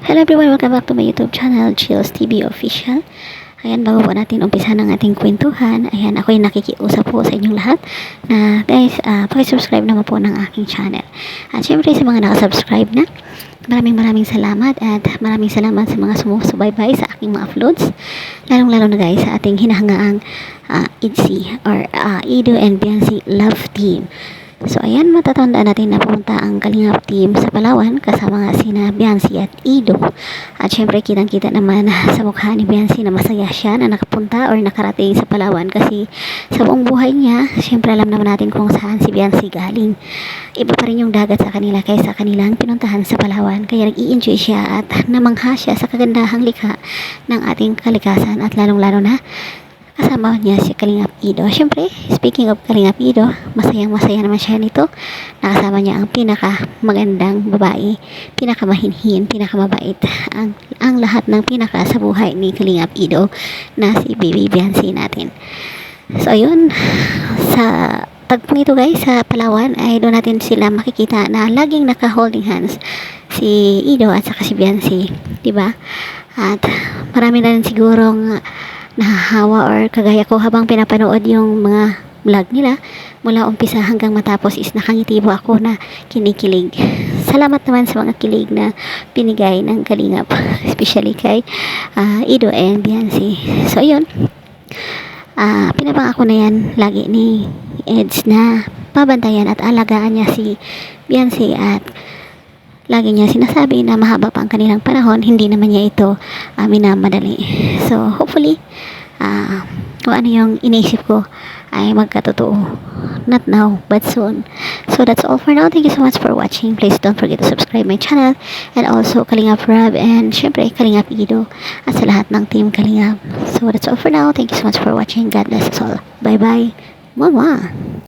Hello everyone, welcome back to my YouTube channel, Chills TV Official. Ayan, bago po natin umpisa ng ating kwentuhan, ayan, ako'y nakikiusap po sa inyong lahat na guys, pakisubscribe naman po ng aking channel. At syempre sa mga nakasubscribe na, maraming salamat at maraming salamat sa mga sumusubaybay sa aking mga uploads. Lalong-lalo na guys sa ating hinahangaang IDC or Ido and Biancy Love Team. So ayan, matatandaan natin na pumunta ang Kalingap team sa Palawan kasama nga sina Biancy at Ido. At syempre kitang-kita naman sa mukha ni Biancy na masaya siya na nakapunta or nakarating sa Palawan kasi sa buong buhay niya, syempre alam naman natin kung saan si Biancy galing. Iba pa rin yung dagat sa kanila kaysa kanilang pinuntahan sa Palawan. Kaya nag-i-enjoy siya at namangha siya sa kagandahang likha ng ating kalikasan at lalong-lalo na kasama niya si Kalingap Ido. Siyempre, speaking of Kalingap Ido, masayang-masaya naman siya nito. Nakasama niya ang pinakamagandang babae, pinakamahinhin, pinakamabait. Ang lahat ng pinaka sa buhay ni Kalingap Ido na si Baby Biancy natin. So, ayun. Sa tagpong ito guys, sa Palawan, ay doon natin sila makikita na laging naka-holding hands si Ido at saka si Biancy. Diba? At marami na rin sigurong nahahawa or kagaya ko habang pinapanood yung mga vlog nila mula umpisa hanggang matapos is nakangiti po ako na kinikilig. Salamat naman sa mga kilig na pinigay ng Kalingap, especially kay Ido and Biancy. So yun, pinapangako na yan lagi ni Eds na pabantayan at alagaan niya si Biancy at lagi niya sinasabi na mahaba pa ang kanilang panahon, hindi naman niya ito minamadali. So, hopefully, kung ano yung iniisip ko ay magkatotoo. Not now, but soon. So, that's all for now. Thank you so much for watching. Please don't forget to subscribe my channel and also Kalingap Rob and syempre Kalingap Ido at sa lahat ng team Kalingap. So, that's all for now. Thank you so much for watching. God bless us all. Bye-bye. Mwah!